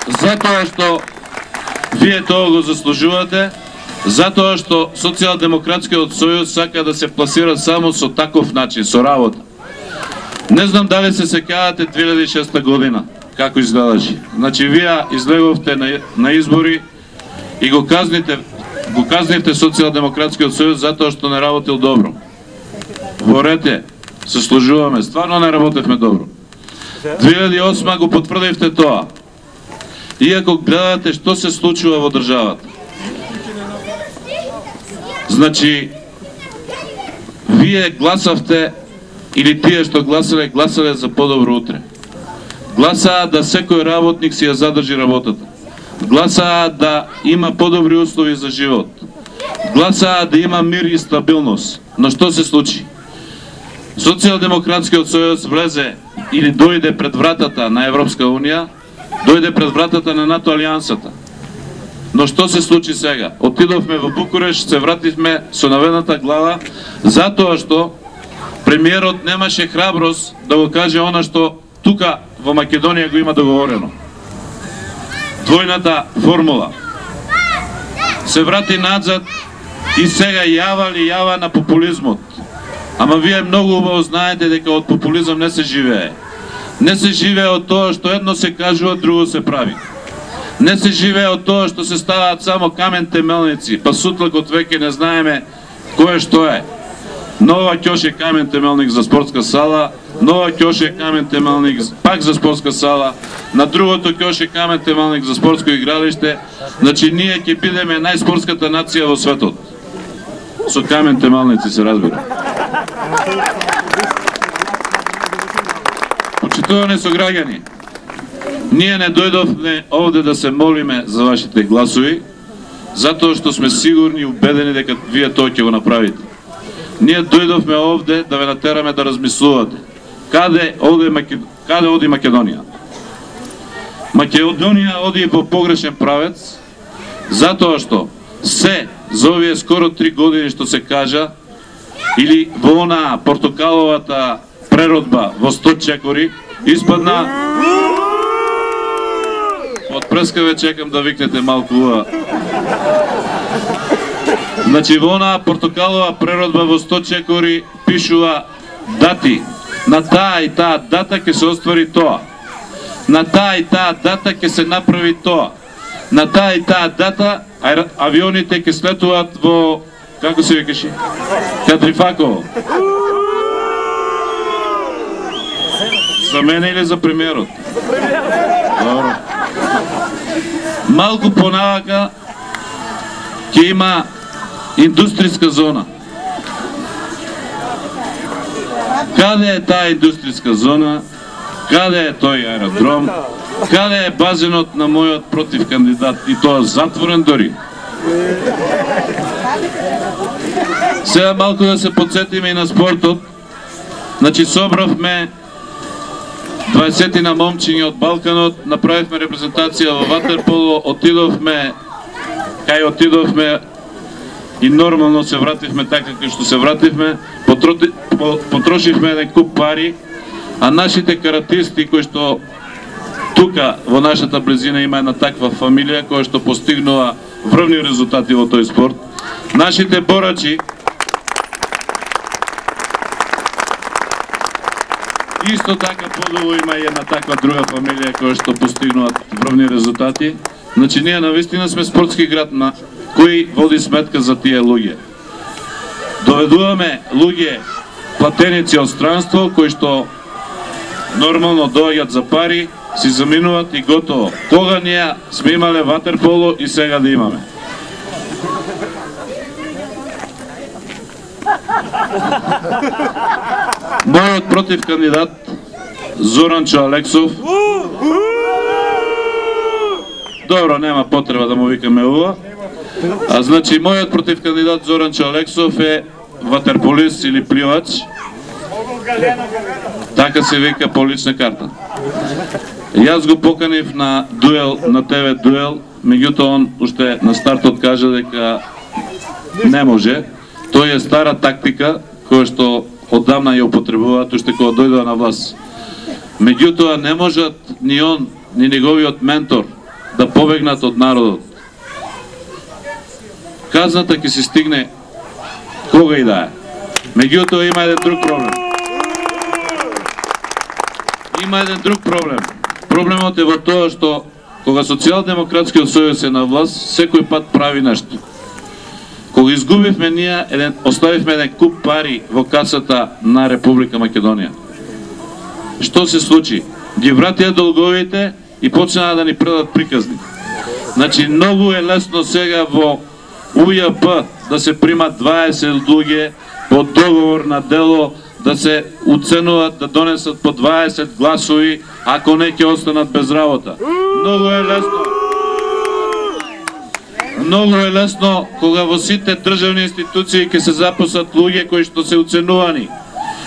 затоа што вие тоа го заслужувате, затоа што Социјалдемократскиот сојуз сака да се пласира само со таков начин, со работа. Не знам дали се сеќавате 2006 година, како изгледаше. Значи, вие излеговте на избори и го казнивте Социјалдемократскиот сојуз затоа што не работил добро. Ворете, се служуваме, стварно не работевме добро. 2008 го потврдивте тоа. Иако гледате што се случува во државата. Значи, вие гласавте, или тие што гласале за подобро утре. Гласаа да секој работник си ја задржи работата. Гласаа да има подобри услови за живот. Гласаа да има мир и стабилност. Но што се случи? Социјалдемократскиот сојуз влезе или дојде пред вратата на Европска унија, дојде пред вратата на НАТО алијансата. Но што се случи сега? Отидовме во Букуреш, се вративме со наведната глава, затоа што премиерот немаше храброст да го каже она што тука во Македонија го има договорено. Двојната формула. Се врати назад и сега јава на популизмот. Ама вие многу убаво знаете дека од популизам не се живее. Не се живее од тоа што едно се кажува, друго се прави. Не се живее од тоа што се ставаат само камен темелници, па сутлакот веќе не знаеме кое што е. Нова ќоше камен темелник за спортска сала, нова ќоше камен темелник пак за спортска сала, на другото ќоше камен темелник за спортско игралиште. Значи ние ќе бидеме најспортската нација во светот. Со камен темелници се разбира. Почитувани сограѓани, ние не дојдовме овде да се молиме за вашите гласови, затоа што сме сигурни и убедени дека вие тоа ќе го направите. Ние дојдовме овде да ве натераме да размислувате. Каде оди Македонија? Македонија оди во погрешен правец, затоа што се за овие скоро 3 години што се кажа, или во она портокаловата преродба во 100 чекори, испадна... Од прескаве чекам да викнете малку уа. Значи во она портокалова преродба во 100 чекори пишува дати. На таа и таа дата ќе се оствари тоа. На таа и таа дата ќе се направи тоа. На таа и таа дата авионите ќе слетуваат во... Како се викаше? Кадрифаково. За мене или за премиерот? Добро. Малку понавака ќе има индустријска зона. Каде е таа индустријска зона? Каде е тој аеродром? Каде е базенот на мојот против кандидат? И тоа затворен дори. Сега малку да се подсетиме и на спортот. Значи собравме 20 на момчиња од Балканот, направивме репрезентација во ватерполо, отидовме и нормално се вративме така како што се вративме, потрошивме еден куп пари, а нашите каратисти кои што тука во нашата близина има една таква фамилија која што постигнува врвни резултати во тој спорт, нашите борачи исто така подолу има и една таква друга фамилија која што постигнуваат врвни резултати. Значи ние навистина сме спортски град на кој води сметка за тие луѓе. Доведуваме луѓе платеници од странство кои што нормално доаѓаат за пари, си заминуваат и готово. Кога ние сме имале ватерполо и сега да имаме. Мојот против кандидат Зоранчо Алексов. Добро, нема потреба да му викаме ова. А значи мојот против кандидат Зоранчо Алексов е ватерполист или пливач. Така се вика по лична карта. Јас го поканив на дуел, на ТВ дуел, меѓутоа он уште на стартот кажа дека не може. Тој е стара тактика која што оддавна ја употребуваат уште кога дојдоа на власт. Меѓутоа не можат ни он, ни неговиот ментор, да побегнат од народот. Казната ќе се стигне кога и да е. Меѓутоа има еден друг проблем. Има еден друг проблем. Проблемот е во тоа што кога Социјалдемократскиот сојуз е на власт, секој пат прави нешто. Кога изгубивме ние, оставивме еден куп пари во касата на Република Македонија. Што се случи? Ги вратија долговите и почнаа да ни предат приказни. Значи, многу е лесно сега во УЈП да се примат 20 луѓе по договор на дело, да се уценуват, да донесат по 20 гласови, ако не ќе останат без работа. Многу е лесно. Многу е лесно кога во сите државни институции ќе се запослат луѓе кои што се уценувани,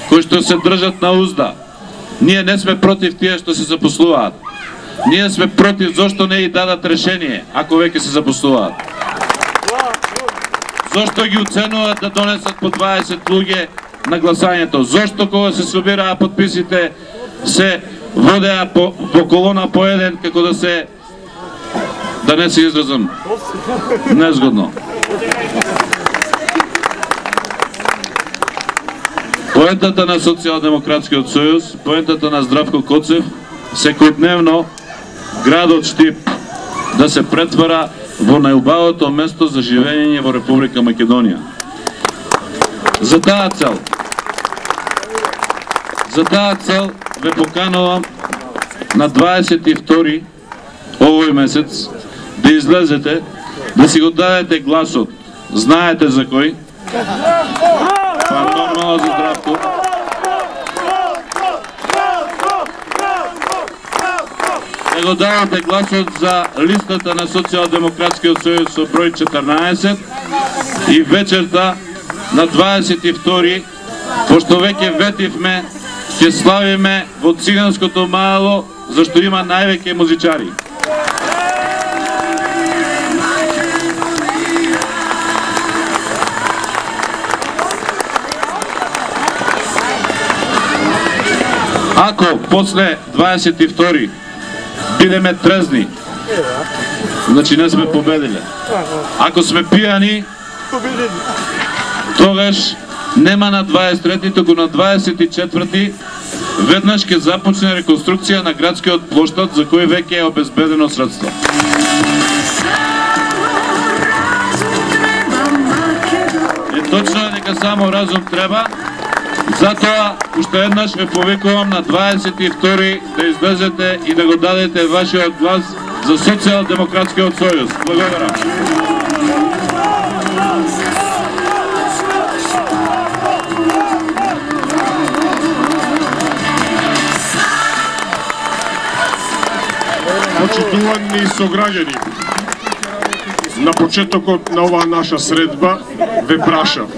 кои што се држат на узда. Ние не сме против тие што се запослуваат. Ние сме против зошто не и дадат решение, ако веќе се запослуваат. Зошто ги уценуваат да донесат по 20 луѓе на гласањето? Зошто кога се собираа подписите се водеа во колона по еден, како да не се изразам незгодно. Поентата на Социјалдемократскиот сојуз, поентата на Здравко Коцев, секојдневно градот Штип да се претвара во најубавото место за живење во Република Македонија. За таа цел ве поканувам на 22 овој месец да излезете, да си го дадете гласот. Знаете за кој? Па нормално за Здравко. Да го дадете гласот за листата на Социјалдемократскиот сојуз со број 14 и вечерта на 22, пошто веќе ветивме, ќе славиме во циганското мало, зашто има највеќе музичари. Ако после 22 бидеме трезни, значи не сме победиле. Ако сме пијани, тогаш нема на 23, туку на 24 веднаш ќе започне реконструкција на градскиот плоштад, за кој веќе е обезбедено средство. И точно е дека само разум треба. Затоа, уште еднаш ве повикувам на 22 да излезете и да го дадете вашиот глас за Социјалдемократскиот сојуз. Благодарам. Почитувани сограѓани, на почетокот на оваа наша средба ве прашав